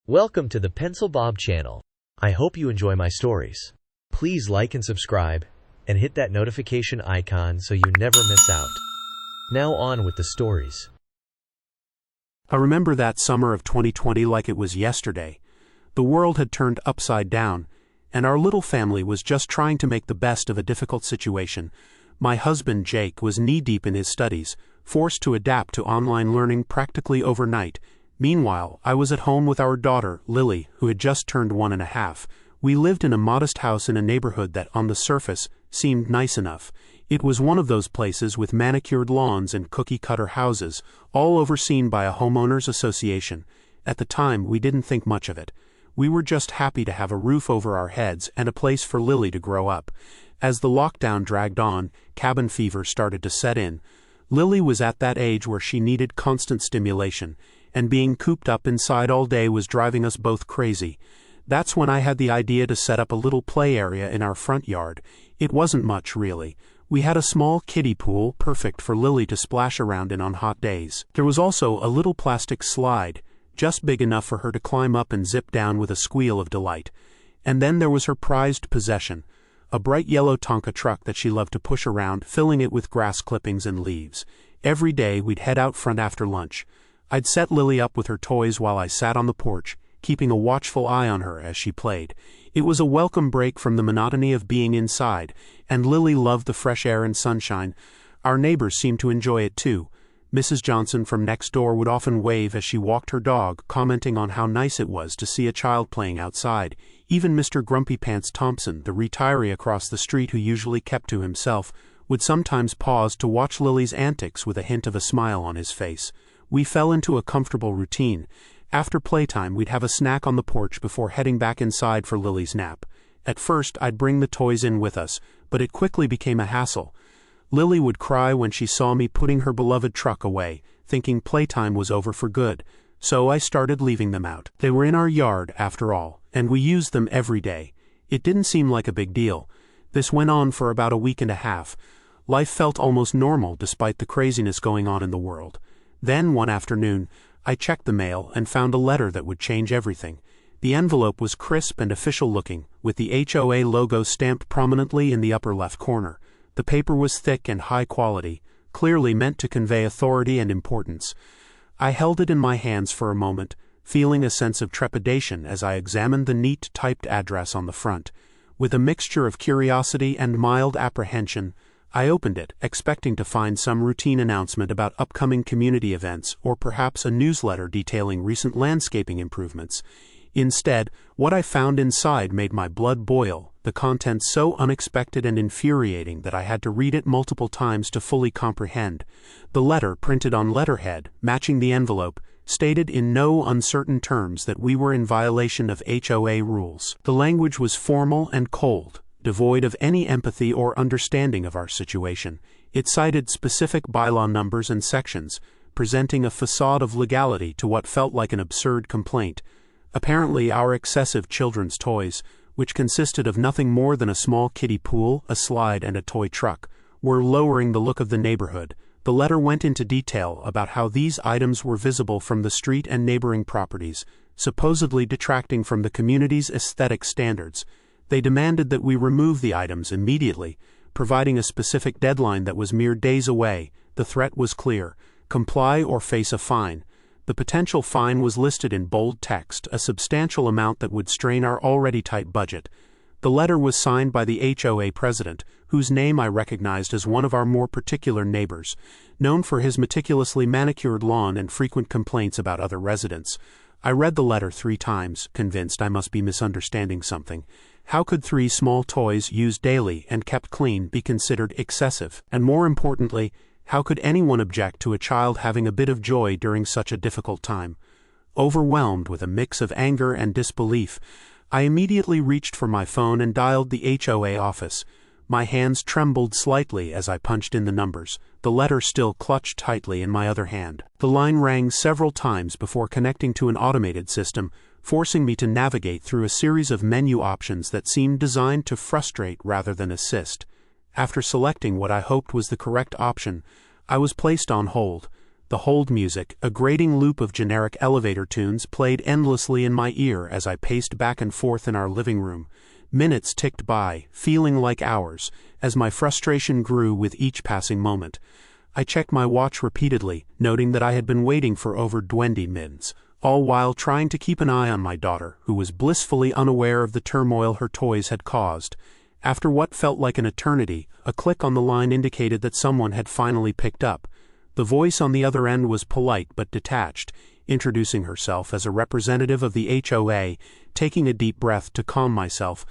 Welcome to the Pencil Bob channel. I hope you enjoy my stories. Please like and subscribe, and hit that notification icon so you never miss out. Now on with the stories. I remember that summer of 2020 like it was yesterday. The world had turned upside down, and our little family was just trying to make the best of a difficult situation. My husband, Jake, was knee-deep in his studies, forced to adapt to online learning practically overnight. Meanwhile, I was at home with our daughter, Lily, who had just turned 1.5. We lived in a modest house in a neighborhood that, on the surface, seemed nice enough. It was one of those places with manicured lawns and cookie-cutter houses, all overseen by a homeowners association. At the time, we didn't think much of it. We were just happy to have a roof over our heads and a place for Lily to grow up. As the lockdown dragged on, cabin fever started to set in. Lily was at that age where she needed constant stimulation, and being cooped up inside all day was driving us both crazy. That's when I had the idea to set up a little play area in our front yard. It wasn't much, really. We had a small kiddie pool, perfect for Lily to splash around in on hot days. There was also a little plastic slide, just big enough for her to climb up and zip down with a squeal of delight. And then there was her prized possession, a bright yellow Tonka truck that she loved to push around, filling it with grass clippings and leaves. Every day we'd head out front after lunch. I'd set Lily up with her toys while I sat on the porch, keeping a watchful eye on her as she played. It was a welcome break from the monotony of being inside, and Lily loved the fresh air and sunshine. Our neighbors seemed to enjoy it too. Mrs. Johnson from next door would often wave as she walked her dog, commenting on how nice it was to see a child playing outside. Even Mr. Grumpy Pants Thompson, the retiree across the street who usually kept to himself, would sometimes pause to watch Lily's antics with a hint of a smile on his face. We fell into a comfortable routine. After playtime, we'd have a snack on the porch before heading back inside for Lily's nap. At first, I'd bring the toys in with us, but it quickly became a hassle. Lily would cry when she saw me putting her beloved truck away, thinking playtime was over for good, so I started leaving them out. They were in our yard, after all, and we used them every day. It didn't seem like a big deal. This went on for about a week and a half. Life felt almost normal despite the craziness going on in the world. Then, one afternoon, I checked the mail and found a letter that would change everything. The envelope was crisp and official-looking, with the HOA logo stamped prominently in the upper left corner. The paper was thick and high quality, clearly meant to convey authority and importance. I held it in my hands for a moment, feeling a sense of trepidation as I examined the neat typed address on the front. With a mixture of curiosity and mild apprehension, I opened it, expecting to find some routine announcement about upcoming community events or perhaps a newsletter detailing recent landscaping improvements. Instead, what I found inside made my blood boil, the contents so unexpected and infuriating that I had to read it multiple times to fully comprehend. The letter, printed on letterhead, matching the envelope, stated in no uncertain terms that we were in violation of HOA rules. The language was formal and cold, devoid of any empathy or understanding of our situation. It cited specific bylaw numbers and sections, presenting a facade of legality to what felt like an absurd complaint. Apparently, our excessive children's toys, which consisted of nothing more than a small kiddie pool, a slide, and a toy truck, were lowering the look of the neighborhood. The letter went into detail about how these items were visible from the street and neighboring properties, supposedly detracting from the community's aesthetic standards. They demanded that we remove the items immediately, providing a specific deadline that was mere days away. The threat was clear: comply or face a fine. The potential fine was listed in bold text, a substantial amount that would strain our already tight budget. The letter was signed by the HOA president, whose name I recognized as one of our more particular neighbors, known for his meticulously manicured lawn and frequent complaints about other residents. I read the letter 3 times, convinced I must be misunderstanding something. How could 3 small toys used daily and kept clean be considered excessive? And more importantly, how could anyone object to a child having a bit of joy during such a difficult time? Overwhelmed with a mix of anger and disbelief, I immediately reached for my phone and dialed the HOA office. My hands trembled slightly as I punched in the numbers, the letter still clutched tightly in my other hand. The line rang several times before connecting to an automated system, forcing me to navigate through a series of menu options that seemed designed to frustrate rather than assist. After selecting what I hoped was the correct option, I was placed on hold. The hold music, a grating loop of generic elevator tunes, played endlessly in my ear as I paced back and forth in our living room. Minutes ticked by, feeling like hours, as my frustration grew with each passing moment. I checked my watch repeatedly, noting that I had been waiting for over 20 minutes, all while trying to keep an eye on my daughter, who was blissfully unaware of the turmoil her toys had caused. After what felt like an eternity, a click on the line indicated that someone had finally picked up. The voice on the other end was polite but detached, introducing herself as a representative of the HOA. Taking a deep breath to calm myself,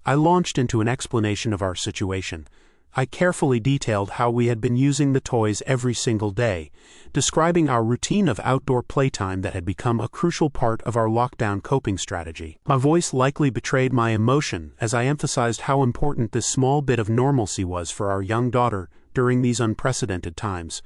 I launched into an explanation of our situation. I carefully detailed how we had been using the toys every single day, describing our routine of outdoor playtime that had become a crucial part of our lockdown coping strategy. My voice likely betrayed my emotion as I emphasized how important this small bit of normalcy was for our young daughter during these unprecedented times.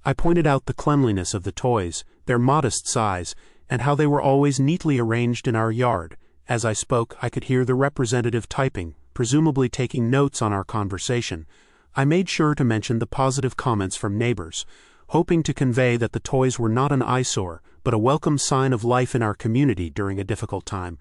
I pointed out the cleanliness of the toys, their modest size, and how they were always neatly arranged in our yard. As I spoke, I could hear the representative typing, presumably taking notes on our conversation. I made sure to mention the positive comments from neighbors, hoping to convey that the toys were not an eyesore, but a welcome sign of life in our community during a difficult time.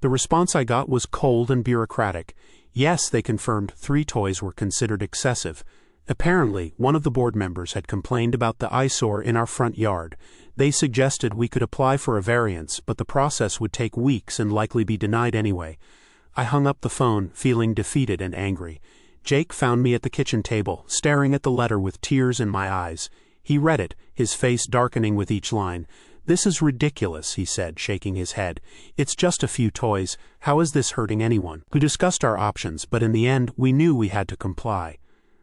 The response I got was cold and bureaucratic. Yes, they confirmed 3 toys were considered excessive. Apparently, one of the board members had complained about the eyesore in our front yard. They suggested we could apply for a variance, but the process would take weeks and likely be denied anyway. I hung up the phone, feeling defeated and angry. Jake found me at the kitchen table, staring at the letter with tears in my eyes. He read it, his face darkening with each line. "This is ridiculous," he said, shaking his head. "It's just a few toys. How is this hurting anyone?" We discussed our options, but in the end, we knew we had to comply.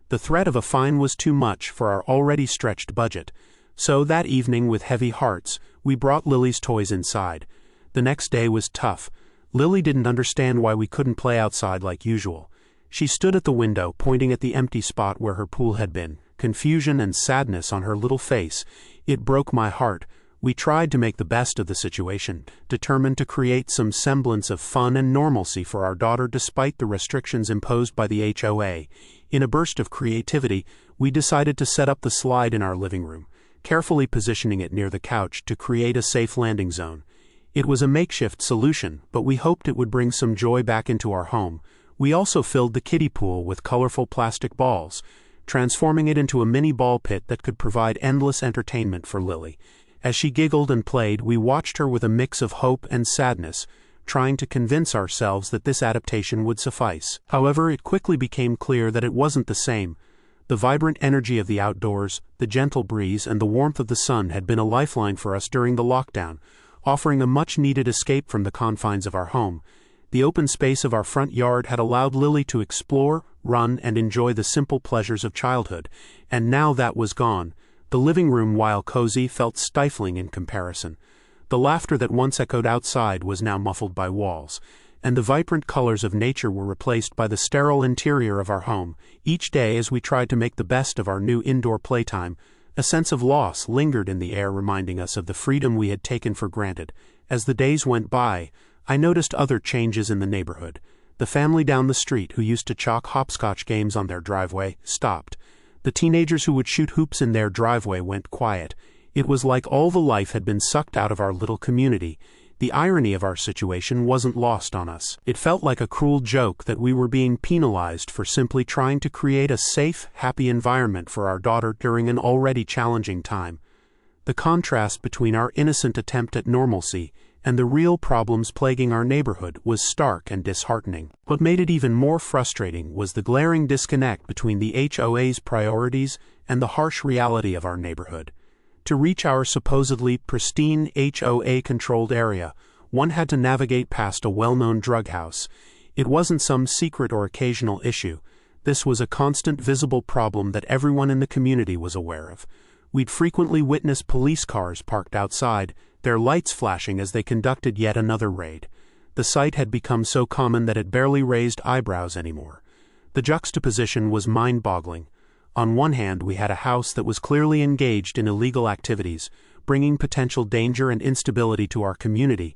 The threat of a fine was too much for our already stretched budget. So that evening, with heavy hearts, we brought Lily's toys inside. The next day was tough. Lily didn't understand why we couldn't play outside like usual. She stood at the window, pointing at the empty spot where her pool had been, confusion and sadness on her little face. It broke my heart. We tried to make the best of the situation, determined to create some semblance of fun and normalcy for our daughter despite the restrictions imposed by the HOA. In a burst of creativity, we decided to set up the slide in our living room, carefully positioning it near the couch to create a safe landing zone. It was a makeshift solution, but we hoped it would bring some joy back into our home. We also filled the kiddie pool with colorful plastic balls, transforming it into a mini ball pit that could provide endless entertainment for Lily. As she giggled and played, we watched her with a mix of hope and sadness, trying to convince ourselves that this adaptation would suffice. However, it quickly became clear that it wasn't the same. The vibrant energy of the outdoors, the gentle breeze, and the warmth of the sun had been a lifeline for us during the lockdown, offering a much-needed escape from the confines of our home. The open space of our front yard had allowed Lily to explore, run, and enjoy the simple pleasures of childhood, and now that was gone. The living room, while cozy, felt stifling in comparison. The laughter that once echoed outside was now muffled by walls, and the vibrant colors of nature were replaced by the sterile interior of our home. Each day, as we tried to make the best of our new indoor playtime, a sense of loss lingered in the air, reminding us of the freedom we had taken for granted. As the days went by, I noticed other changes in the neighborhood. The family down the street, who used to chalk hopscotch games on their driveway, stopped. The teenagers who would shoot hoops in their driveway went quiet. It was like all the life had been sucked out of our little community. The irony of our situation wasn't lost on us. It felt like a cruel joke that we were being penalized for simply trying to create a safe, happy environment for our daughter during an already challenging time. The contrast between our innocent attempt at normalcy and the real problems plaguing our neighborhood was stark and disheartening. What made it even more frustrating was the glaring disconnect between the HOA's priorities and the harsh reality of our neighborhood. To reach our supposedly pristine HOA-controlled area, one had to navigate past a well-known drug house. It wasn't some secret or occasional issue. This was a constant visible problem that everyone in the community was aware of. We'd frequently witness police cars parked outside, their lights flashing as they conducted yet another raid. The sight had become so common that it barely raised eyebrows anymore. The juxtaposition was mind-boggling. On one hand, we had a house that was clearly engaged in illegal activities, bringing potential danger and instability to our community.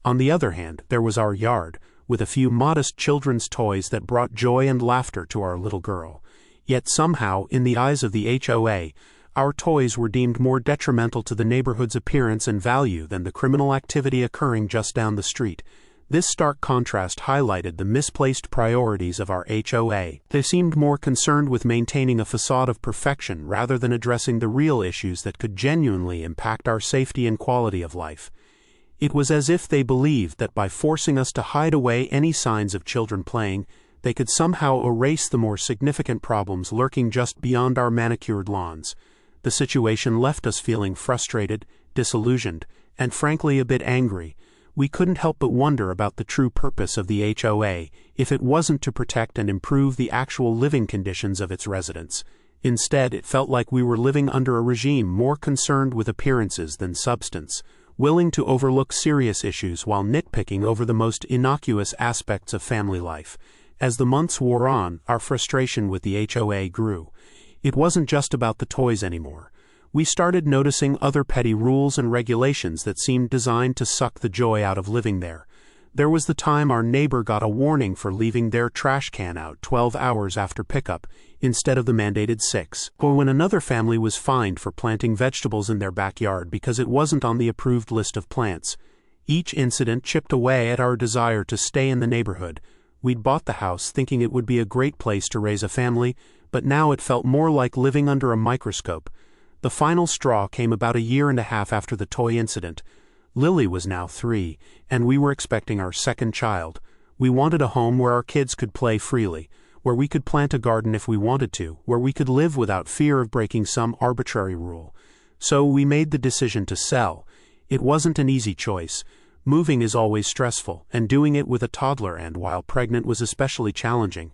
On the other hand, there was our yard, with a few modest children's toys that brought joy and laughter to our little girl. Yet somehow, in the eyes of the HOA, Our toys were deemed more detrimental to the neighborhood's appearance and value than the criminal activity occurring just down the street. This stark contrast highlighted the misplaced priorities of our HOA. They seemed more concerned with maintaining a facade of perfection rather than addressing the real issues that could genuinely impact our safety and quality of life. It was as if they believed that by forcing us to hide away any signs of children playing, they could somehow erase the more significant problems lurking just beyond our manicured lawns. The situation left us feeling frustrated, disillusioned, and frankly a bit angry. We couldn't help but wonder about the true purpose of the HOA if it wasn't to protect and improve the actual living conditions of its residents. Instead, it felt like we were living under a regime more concerned with appearances than substance, willing to overlook serious issues while nitpicking over the most innocuous aspects of family life. As the months wore on, our frustration with the HOA grew. It wasn't just about the toys anymore. We started noticing other petty rules and regulations that seemed designed to suck the joy out of living there. There was the time our neighbor got a warning for leaving their trash can out 12 hours after pickup, instead of the mandated 6, or when another family was fined for planting vegetables in their backyard because it wasn't on the approved list of plants. Each incident chipped away at our desire to stay in the neighborhood. We'd bought the house thinking it would be a great place to raise a family, but now it felt more like living under a microscope. The final straw came about a year and a half after the toy incident. Lily was now 3, and we were expecting our second child. We wanted a home where our kids could play freely, where we could plant a garden if we wanted to, where we could live without fear of breaking some arbitrary rule. So we made the decision to sell. It wasn't an easy choice. Moving is always stressful, and doing it with a toddler and while pregnant was especially challenging.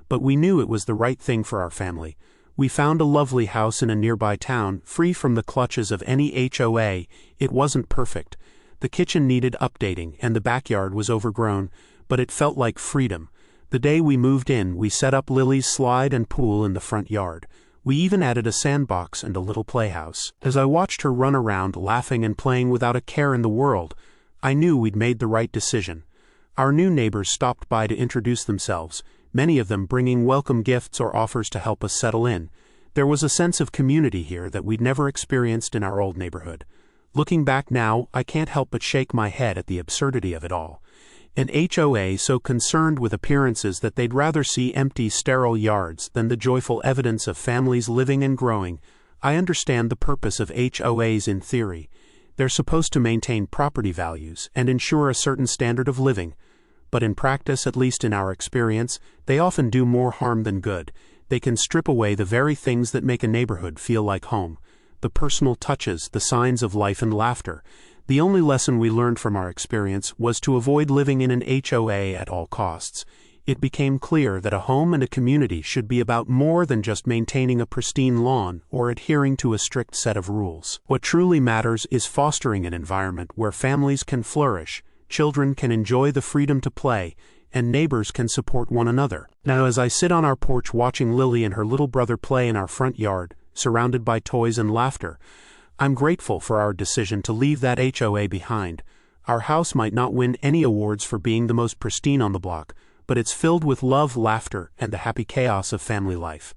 But we knew it was the right thing for our family. We found a lovely house in a nearby town, free from the clutches of any HOA. It wasn't perfect. The kitchen needed updating, and the backyard was overgrown, but it felt like freedom. The day we moved in, we set up Lily's slide and pool in the front yard. We even added a sandbox and a little playhouse. As I watched her run around, laughing and playing without a care in the world, I knew we'd made the right decision. Our new neighbors stopped by to introduce themselves, many of them bringing welcome gifts or offers to help us settle in. There was a sense of community here that we'd never experienced in our old neighborhood. Looking back now, I can't help but shake my head at the absurdity of it all. An HOA so concerned with appearances that they'd rather see empty, sterile yards than the joyful evidence of families living and growing. I understand the purpose of HOAs in theory. They're supposed to maintain property values and ensure a certain standard of living. But in practice, at least in our experience, they often do more harm than good. They can strip away the very things that make a neighborhood feel like home. The personal touches, the signs of life and laughter. The only lesson we learned from our experience was to avoid living in an HOA at all costs. It became clear that a home and a community should be about more than just maintaining a pristine lawn or adhering to a strict set of rules. What truly matters is fostering an environment where families can flourish, children can enjoy the freedom to play, and neighbors can support one another. Now, as I sit on our porch watching Lily and her little brother play in our front yard, surrounded by toys and laughter, I'm grateful for our decision to leave that HOA behind. Our house might not win any awards for being the most pristine on the block, but it's filled with love, laughter, and the happy chaos of family life.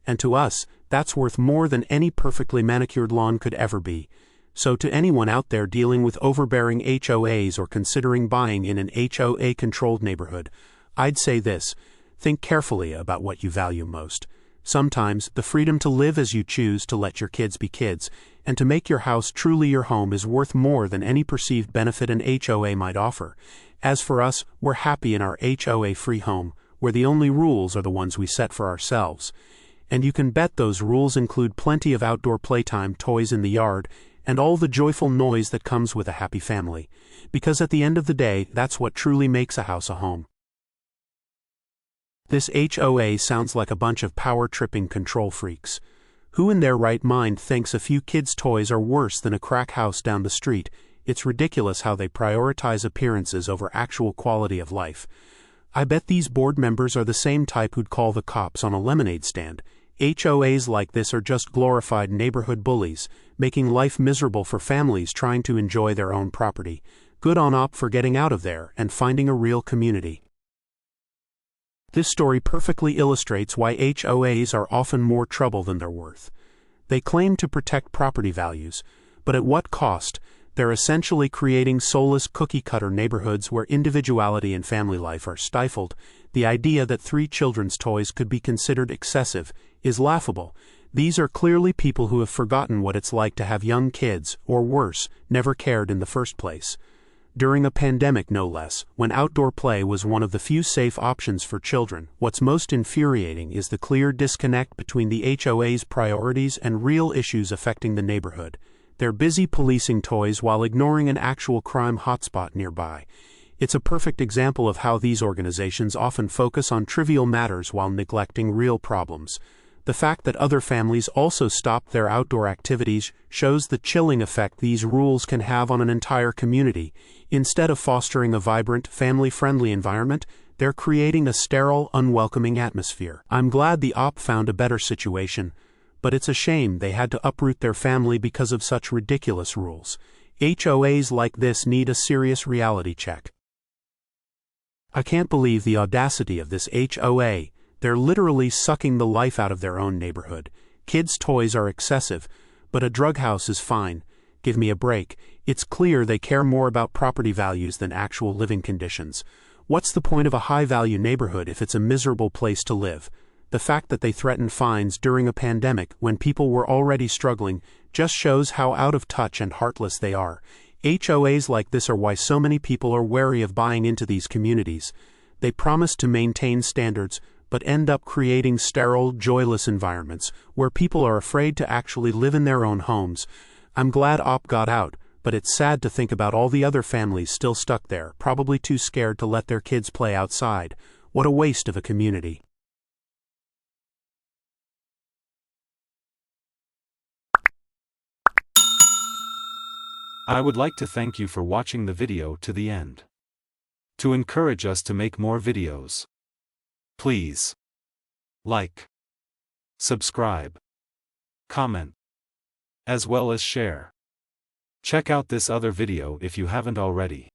And to us, that's worth more than any perfectly manicured lawn could ever be. So to anyone out there dealing with overbearing HOAs or considering buying in an HOA-controlled neighborhood, I'd say this: think carefully about what you value most. Sometimes, the freedom to live as you choose, to let your kids be kids, and to make your house truly your home is worth more than any perceived benefit an HOA might offer. As for us, we're happy in our HOA-free home, where the only rules are the ones we set for ourselves. And you can bet those rules include plenty of outdoor playtime, toys in the yard, and all the joyful noise that comes with a happy family. Because at the end of the day, that's what truly makes a house a home. This HOA sounds like a bunch of power-tripping control freaks. Who in their right mind thinks a few kids' toys are worse than a crack house down the street? It's ridiculous how they prioritize appearances over actual quality of life. I bet these board members are the same type who'd call the cops on a lemonade stand. HOAs like this are just glorified neighborhood bullies, making life miserable for families trying to enjoy their own property. Good on OP for getting out of there and finding a real community. This story perfectly illustrates why HOAs are often more trouble than they're worth. They claim to protect property values, but at what cost? They're essentially creating soulless cookie-cutter neighborhoods where individuality and family life are stifled. The idea that 3 children's toys could be considered excessive is laughable. These are clearly people who have forgotten what it's like to have young kids, or worse, never cared in the first place. During a pandemic no less, when outdoor play was one of the few safe options for children, what's most infuriating is the clear disconnect between the HOA's priorities and real issues affecting the neighborhood. They're busy policing toys while ignoring an actual crime hotspot nearby. It's a perfect example of how these organizations often focus on trivial matters while neglecting real problems. The fact that other families also stopped their outdoor activities shows the chilling effect these rules can have on an entire community. Instead of fostering a vibrant, family-friendly environment, they're creating a sterile, unwelcoming atmosphere. I'm glad the OP found a better situation, but it's a shame they had to uproot their family because of such ridiculous rules. HOAs like this need a serious reality check. I can't believe the audacity of this HOA. They're literally sucking the life out of their own neighborhood. Kids' toys are excessive, but a drug house is fine. Give me a break. It's clear they care more about property values than actual living conditions. What's the point of a high-value neighborhood if it's a miserable place to live? The fact that they threatened fines during a pandemic when people were already struggling just shows how out of touch and heartless they are. HOAs like this are why so many people are wary of buying into these communities. They promise to maintain standards, but end up creating sterile, joyless environments where people are afraid to actually live in their own homes. I'm glad OP got out, but it's sad to think about all the other families still stuck there, probably too scared to let their kids play outside. What a waste of a community. I would like to thank you for watching the video to the end. To encourage us to make more videos, please like, subscribe, comment, as well as share. Check out this other video if you haven't already.